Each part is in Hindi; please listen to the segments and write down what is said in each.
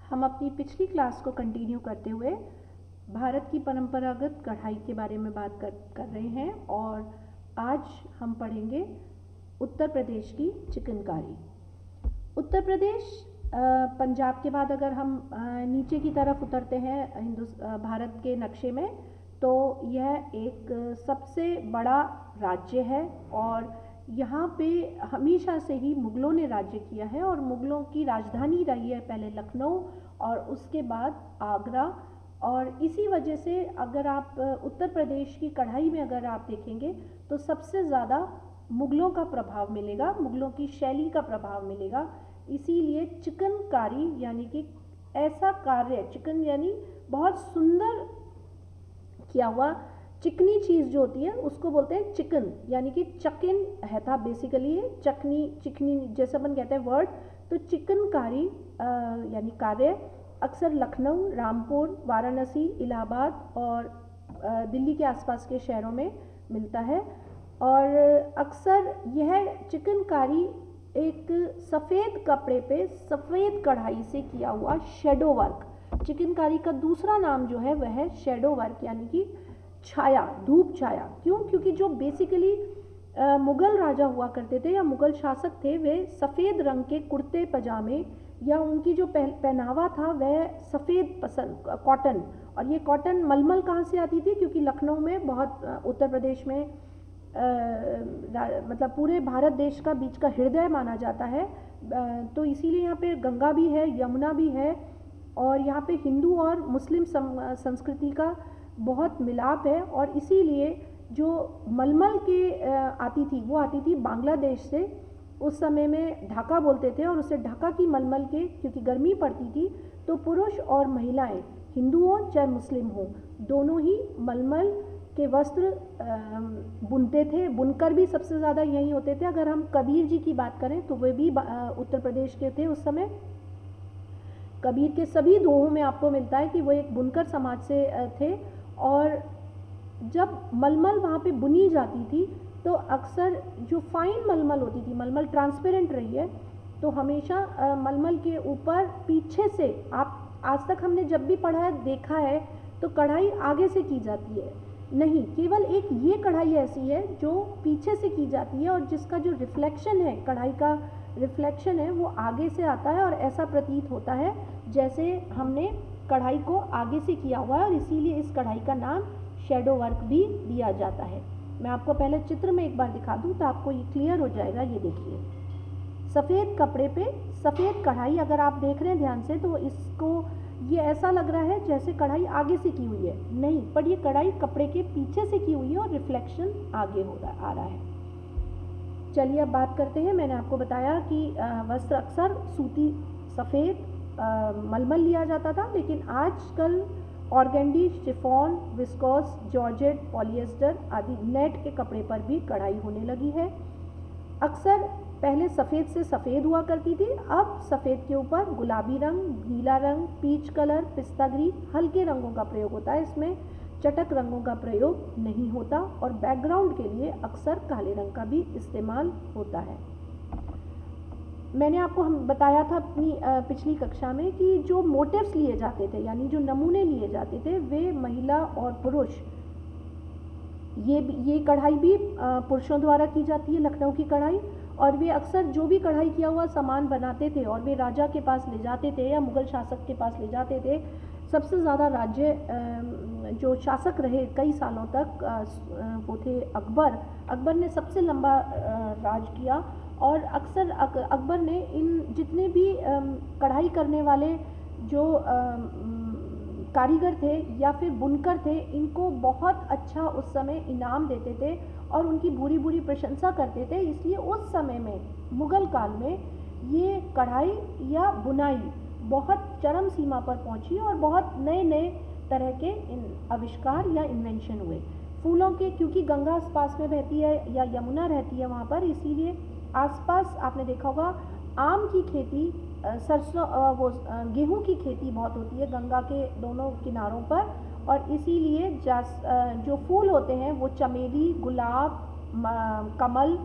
हम अपनी पिछली क्लास को कंटिन्यू करते हुए भारत की परंपरागत कढ़ाई के बारे में बात कर रहे हैं और आज हम पढ़ेंगे उत्तर प्रदेश की चिकनकारी। उत्तर प्रदेश पंजाब के बाद अगर हम नीचे की तरफ उतरते हैं भारत के नक्शे में, तो यह एक सबसे बड़ा राज्य है और यहाँ पे हमेशा से ही मुग़लों ने राज्य किया है और मुग़लों की राजधानी रही है पहले लखनऊ और उसके बाद आगरा। और इसी वजह से अगर आप उत्तर प्रदेश की कढ़ाई में अगर आप देखेंगे तो सबसे ज़्यादा मुग़लों का प्रभाव मिलेगा, मुग़लों की शैली का प्रभाव मिलेगा। इसीलिए चिकनकारी यानी कि ऐसा कार्य, चिकन यानी बहुत सुंदर किया हुआ चिकनी चीज़ जो होती है उसको बोलते हैं चिकन, यानी कि चकिन है था बेसिकली, चकनी चिकनी जैसा अपन कहते हैं वर्ड। तो चिकनकारी यानी कार्य अक्सर लखनऊ, रामपुर, वाराणसी, इलाहाबाद और दिल्ली के आसपास के शहरों में मिलता है। और अक्सर यह चिकनकारी एक सफ़ेद कपड़े पे सफ़ेद कढ़ाई से किया हुआ शेडो वर्क, चिकनकारी का दूसरा नाम जो है वह है शेडो वर्क यानी कि छाया, धूप छाया। क्यों? क्योंकि जो बेसिकली मुग़ल राजा हुआ करते थे या मुग़ल शासक थे, वे सफ़ेद रंग के कुर्ते पजामे या उनकी जो पहनावा था वह सफ़ेद पसंद, कॉटन। और ये कॉटन मलमल कहाँ से आती थी? क्योंकि लखनऊ में बहुत, उत्तर प्रदेश में मतलब पूरे भारत देश का बीच का हृदय माना जाता है, तो इसीलिए यहाँ पे गंगा भी है, यमुना भी है और यहाँ पे हिंदू और मुस्लिम संस्कृति का बहुत मिलाप है। और इसीलिए जो मलमल के आती थी वो आती थी बांग्लादेश से, उस समय में ढाका बोलते थे और उसे ढाका की मलमल के, क्योंकि गर्मी पड़ती थी तो पुरुष और महिलाएं, हिंदू हो चाहे मुस्लिम हो, दोनों ही मलमल के वस्त्र बुनते थे। बुनकर भी सबसे ज़्यादा यही होते थे। अगर हम कबीर जी की बात करें तो वे भी उत्तर प्रदेश के थे उस समय। कबीर के सभी दोहों में आपको मिलता है कि वो एक बुनकर समाज से थे। और जब मलमल वहाँ पे बुनी जाती थी तो अक्सर जो फाइन मलमल होती थी, मलमल ट्रांसपेरेंट रही है, तो हमेशा मलमल के ऊपर पीछे से, आप आज तक हमने जब भी पढ़ा है देखा है तो कढ़ाई आगे से की जाती है नहीं, केवल एक ये कढ़ाई ऐसी है जो पीछे से की जाती है और जिसका जो रिफ्लेक्शन है, कढ़ाई का रिफ्लेक्शन है, वो आगे से आता है और ऐसा प्रतीत होता है जैसे हमने कढ़ाई को आगे से किया हुआ है और इसीलिए इस कढ़ाई का नाम शेडो वर्क भी दिया जाता है। मैं आपको पहले चित्र में एक बार दिखा दूं तो आपको ये क्लियर हो जाएगा। ये देखिए, सफ़ेद कपड़े पे सफ़ेद कढ़ाई, अगर आप देख रहे हैं ध्यान से तो इसको ये ऐसा लग रहा है जैसे कढ़ाई आगे से की हुई है, नहीं, पर ये कढ़ाई कपड़े के पीछे से की हुई है और रिफ्लेक्शन आगे आ रहा है। चलिए अब बात करते हैं। मैंने आपको बताया कि वस्त्र अक्सर सूती सफ़ेद मलमल लिया जाता था, लेकिन आजकल organdy, chiffon, viscose, georgette, polyester आदि नेट के कपड़े पर भी कढ़ाई होने लगी है। अक्सर पहले सफ़ेद से सफ़ेद हुआ करती थी, अब सफ़ेद के ऊपर गुलाबी रंग, नीला रंग, पीच कलर, पिस्ता ग्रीन, हल्के रंगों का प्रयोग होता है। इसमें चटक रंगों का प्रयोग नहीं होता और बैकग्राउंड के लिए अक्सर काले रंग का भी इस्तेमाल होता है। मैंने आपको बताया था अपनी पिछली कक्षा में कि जो मोटिव्स लिए जाते थे, यानी जो नमूने लिए जाते थे, वे महिला और पुरुष, ये कढ़ाई भी पुरुषों द्वारा की जाती है, लखनऊ की कढ़ाई। और वे अक्सर जो भी कढ़ाई किया हुआ सामान बनाते थे और वे राजा के पास ले जाते थे या मुग़ल शासक के पास ले जाते थे। सबसे ज़्यादा राज्य जो शासक रहे कई सालों तक वो थे अकबर। अकबर ने सबसे लंबा राज किया और अक्सर अकबर ने इन जितने भी कढ़ाई करने वाले जो कारीगर थे या फिर बुनकर थे, इनको बहुत अच्छा उस समय इनाम देते थे और उनकी भूरी भूरी प्रशंसा करते थे। इसलिए उस समय में, मुग़ल काल में, ये कढ़ाई या बुनाई बहुत चरम सीमा पर पहुंची और बहुत नए नए तरह के आविष्कार या इन्वेंशन हुए। फूलों के, क्योंकि गंगा आसपास में बहती है या यमुना रहती है वहाँ पर, इसीलिए आसपास आपने देखा होगा आम की खेती, सरसों, वो गेहूं की खेती बहुत होती है गंगा के दोनों किनारों पर। और इसीलिए जो फूल होते हैं वो चमेली, गुलाब, कमल,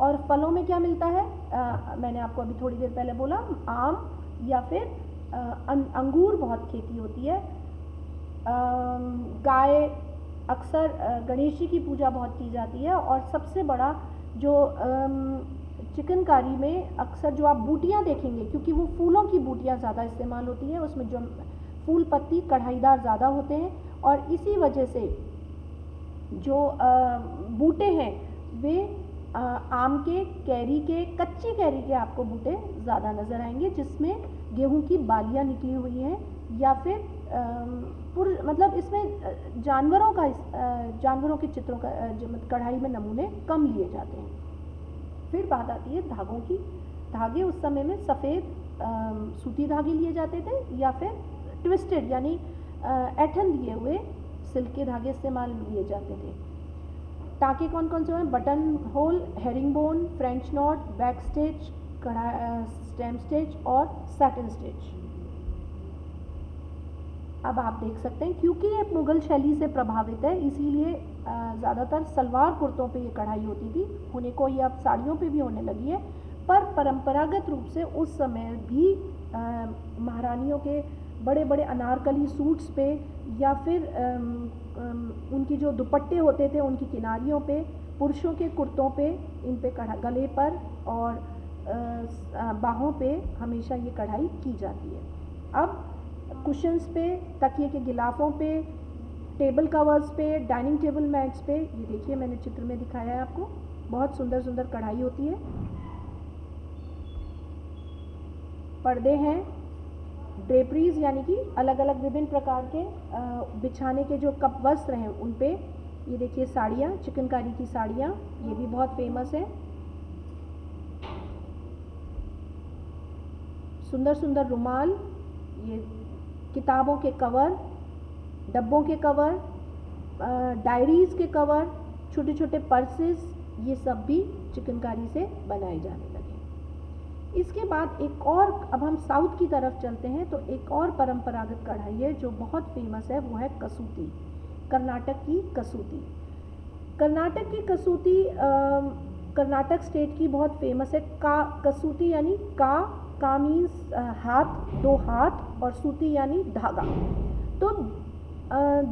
और फलों में क्या मिलता है? मैंने आपको अभी थोड़ी देर पहले बोला, आम या फिर अंगूर बहुत खेती होती है, गाय, अक्सर गणेश जी की पूजा बहुत की जाती है। और सबसे बड़ा जो चिकनकारी में अक्सर जो आप बूटियाँ देखेंगे, क्योंकि वो फूलों की बूटियाँ ज़्यादा इस्तेमाल होती हैं, उसमें जो फूल पत्ती कढ़ाईदार ज़्यादा होते हैं, और इसी वजह से जो बूटे हैं वे आम के, कैरी के, कच्ची कैरी के आपको बूटे ज़्यादा नज़र आएंगे, जिसमें गेहूं की बालियाँ निकली हुई हैं, या फिर मतलब इसमें जानवरों के चित्रों का कढ़ाई में नमूने कम लिए जाते हैं। फिर बात आती है धागों की। धागे उस समय में सफ़ेद सूती धागे लिए जाते थे, या फिर ट्विस्टेड यानी ऐठन दिए हुए सिल्क के धागे इस्तेमाल लिए जाते थे। टाँके कौन कौन से हैं? Button whole, herring bone, French not, back stitch, stem stitch और सैटिन स्टिच। अब आप देख सकते हैं, क्योंकि ये मुग़ल शैली से प्रभावित है, इसीलिए ज़्यादातर सलवार कुर्तों पे ये कढ़ाई होती थी। होने को ये अब साड़ियों पे भी होने लगी है, पर परंपरागत रूप से उस समय भी महारानियों के बड़े बड़े अनारकली सूट्स पे, या फिर उनकी जो दुपट्टे होते थे उनकी किनारियों पे, पुरुषों के कुर्तों पे, इन पे गले पर और बाहों पे हमेशा ये कढ़ाई की जाती है। अब कुशन्स पे, तकिए के गिलाफों पे, टेबल कवर्स पे, डाइनिंग टेबल मैट्स पे, ये देखिए मैंने चित्र में दिखाया है आपको, बहुत सुंदर सुंदर कढ़ाई होती है। पर्दे हैं, ड्रेपरीज यानी कि अलग अलग विभिन्न प्रकार के बिछाने के जो कप वस्त्र हैं उन पे, ये देखिए साड़ियाँ, चिकनकारी की साड़ियाँ, ये भी बहुत फेमस है। सुंदर सुंदर रुमाल, ये किताबों के कवर, डब्बों के कवर, डायरीज़ के कवर, छोटे छोटे पर्सेस, ये सब भी चिकनकारी से बनाए जाने लगे। इसके बाद एक और, अब हम साउथ की तरफ चलते हैं, तो एक और परंपरागत कढ़ाई है जो बहुत फेमस है, वो है कसूती, कर्नाटक की कसूती। कर्नाटक की कसूती कर्नाटक स्टेट की बहुत फेमस है। कसूती यानी का मीन्स हाथ, दो हाथ, और सूती यानी धागा। तो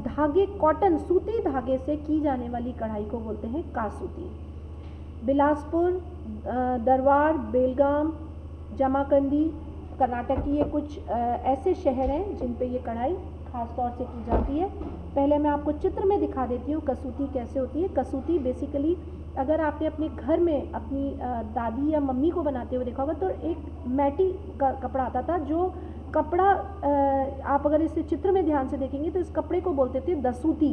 धागे, कॉटन सूती धागे से की जाने वाली कढ़ाई को बोलते हैं कासूती। बिलासपुर, दरबार, बेलगाम, जमाकंदी, कर्नाटक की ये कुछ ऐसे शहर हैं जिन पे ये कढ़ाई ख़ास तौर से की जाती है। पहले मैं आपको चित्र में दिखा देती हूँ कसूती कैसे होती है। कसूती बेसिकली अगर आपने अपने घर में अपनी दादी या मम्मी को बनाते हुए देखा होगा, तो एक मैटी का कपड़ा आता था, जो कपड़ा आप अगर इसे चित्र में ध्यान से देखेंगे तो इस कपड़े को बोलते थे दसूती,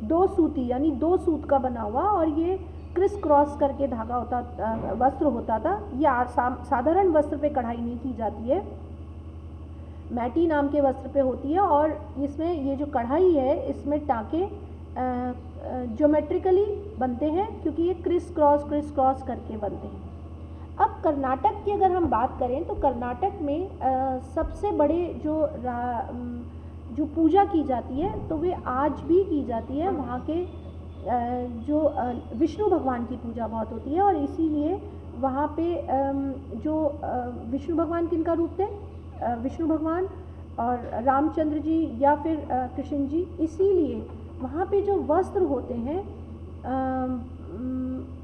दो सूती यानी दो सूत का बना हुआ, और ये क्रिस क्रॉस करके धागा होता, वस्त्र होता था। ये साधारण वस्त्र पे कढ़ाई नहीं की जाती है, मैटी नाम के वस्त्र पे होती है, और इसमें ये जो कढ़ाई है इसमें टाँके ज्योमेट्रिकली बनते हैं, क्योंकि ये क्रिस क्रॉस करके बनते हैं। अब कर्नाटक की अगर हम बात करें तो कर्नाटक में सबसे बड़े जो पूजा की जाती है तो वे आज भी की जाती है। वहाँ के जो विष्णु भगवान की पूजा बहुत होती है, और इसीलिए वहाँ पे जो विष्णु भगवान किनका रूप थे, विष्णु भगवान और रामचंद्र जी या फिर कृष्ण जी, इसीलिए वहाँ पे जो वस्त्र होते हैं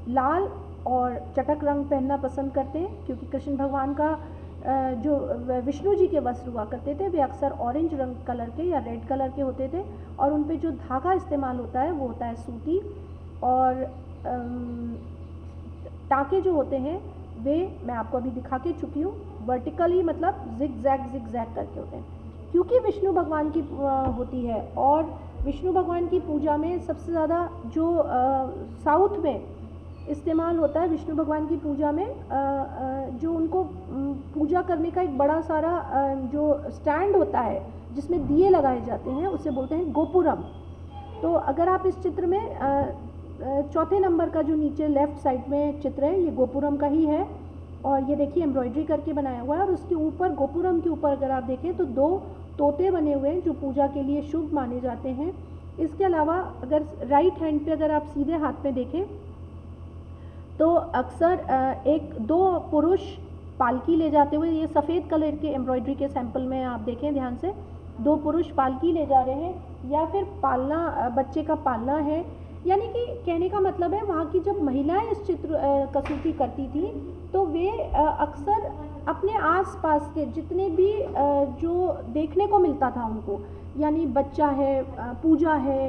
लाल और चटक रंग पहनना पसंद करते हैं, क्योंकि कृष्ण भगवान का जो विष्णु जी के वस्त्र हुआ करते थे वे अक्सर ऑरेंज रंग कलर के या रेड कलर के होते थे, और उन पे जो धागा इस्तेमाल होता है वो होता है सूती, और टाँके जो होते हैं वे मैं आपको अभी दिखा के चुकी हूँ, वर्टिकली मतलब जिग जैग करके होते हैं, क्योंकि विष्णु भगवान की होती है। और विष्णु भगवान की पूजा में सबसे ज़्यादा जो साउथ में इस्तेमाल होता है विष्णु भगवान की पूजा में, जो उनको पूजा करने का एक बड़ा सारा जो स्टैंड होता है जिसमें दिए लगाए जाते हैं, उसे बोलते हैं गोपुरम। तो अगर आप इस चित्र में चौथे नंबर का जो नीचे लेफ़्ट साइड में चित्र है, ये गोपुरम का ही है, और ये देखिए एम्ब्रॉयडरी करके बनाया हुआ है, और उसके ऊपर गोपुरम के ऊपर अगर आप देखें तो दो तोते बने हुए हैं जो पूजा के लिए शुभ माने जाते हैं। इसके अलावा अगर राइट हैंड पे अगर आप सीधे हाथ में देखें तो अक्सर दो पुरुष पालकी ले जाते हुए, ये सफ़ेद कलर के एम्ब्रॉयडरी के सैंपल में आप देखें ध्यान से, 2 पुरुष पालकी ले जा रहे हैं, या फिर पालना, बच्चे का पालना है। यानी कि कहने का मतलब है वहाँ की जब महिलाएं इस चित्र कसूती करती थी तो वे अक्सर अपने आसपास के जितने भी जो देखने को मिलता था उनको, यानी बच्चा है, पूजा है,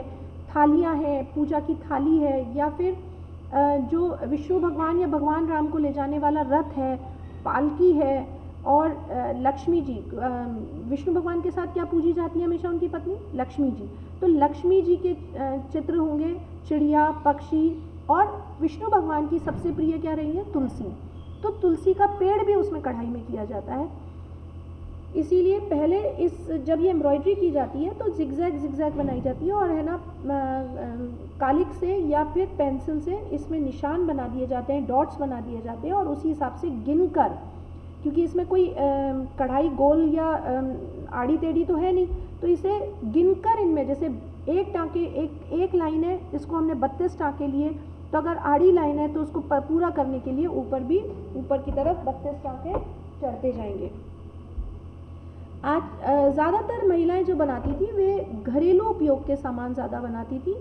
थालियाँ हैं, पूजा की थाली है, या फिर जो विष्णु भगवान या भगवान राम को ले जाने वाला रथ है, पालकी है, और लक्ष्मी जी, विष्णु भगवान के साथ क्या पूजी जाती है हमेशा उनकी पत्नी लक्ष्मी जी, तो लक्ष्मी जी के चित्र होंगे, चिड़िया, पक्षी, और विष्णु भगवान की सबसे प्रिय क्या रही है, तुलसी, तो तुलसी का पेड़ भी उसमें कढ़ाई में किया जाता है। इसीलिए पहले जब ये एम्ब्रॉयडरी की जाती है तो जिगजैग बनाई जाती है, और है ना कालिक से या फिर पेंसिल से इसमें निशान बना दिए जाते हैं, डॉट्स बना दिए जाते हैं, और उसी हिसाब से गिनकर, क्योंकि इसमें कोई कढ़ाई गोल या आड़ी टेढ़ी तो है नहीं, तो इसे गिनकर इनमें, जैसे एक टाँके, एक लाइन है, इसको हमने 32 टाँके लिए, तो अगर आड़ी लाइन है तो उसको पूरा करने के लिए ऊपर की तरफ 32 टाँके चढ़ते जाएंगे। आज ज़्यादातर महिलाएं जो बनाती थी वे घरेलू उपयोग के सामान ज़्यादा बनाती थी।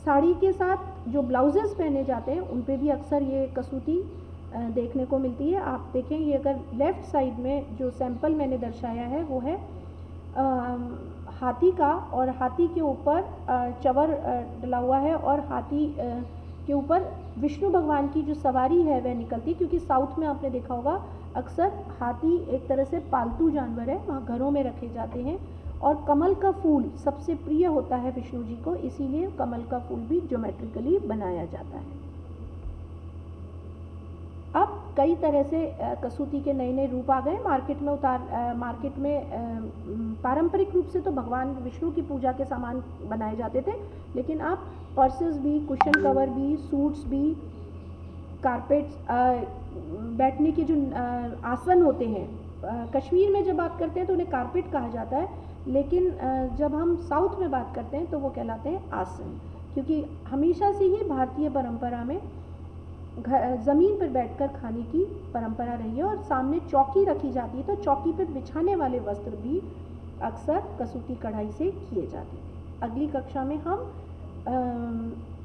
साड़ी के साथ जो ब्लाउजेस पहने जाते हैं उन पे भी अक्सर ये कसूती देखने को मिलती है। आप देखें, ये अगर लेफ़्ट साइड में जो सैंपल मैंने दर्शाया है वो है हाथी का, और हाथी के ऊपर चवर डला हुआ है, और हाथी के ऊपर विष्णु भगवान की जो सवारी है वह निकलती, क्योंकि साउथ में आपने देखा होगा अक्सर हाथी एक तरह से पालतू जानवर है, वहाँ घरों में रखे जाते हैं, और कमल का फूल सबसे प्रिय होता है विष्णु जी को, इसीलिए कमल का फूल भी ज्योमेट्रिकली बनाया जाता है। अब कई तरह से कसूती के नए रूप आ गए मार्केट में। पारंपरिक रूप से तो भगवान विष्णु की पूजा के सामान बनाए जाते थे, लेकिन अब पर्सेस भी, कुशन कवर भी, सूट्स भी, कारपेट्स, बैठने के जो आसन होते हैं, कश्मीर में जब बात करते हैं तो उन्हें कारपेट कहा जाता है, लेकिन जब हम साउथ में बात करते हैं तो वो कहलाते हैं आसन, क्योंकि हमेशा से ही भारतीय परंपरा में ज़मीन पर बैठकर खाने की परंपरा रही है, और सामने चौकी रखी जाती है, तो चौकी पर बिछाने वाले वस्त्र भी अक्सर कसूती कढ़ाई से किए जाते हैं। अगली कक्षा में हम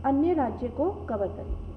अन्य राज्य को कवर करेंगे।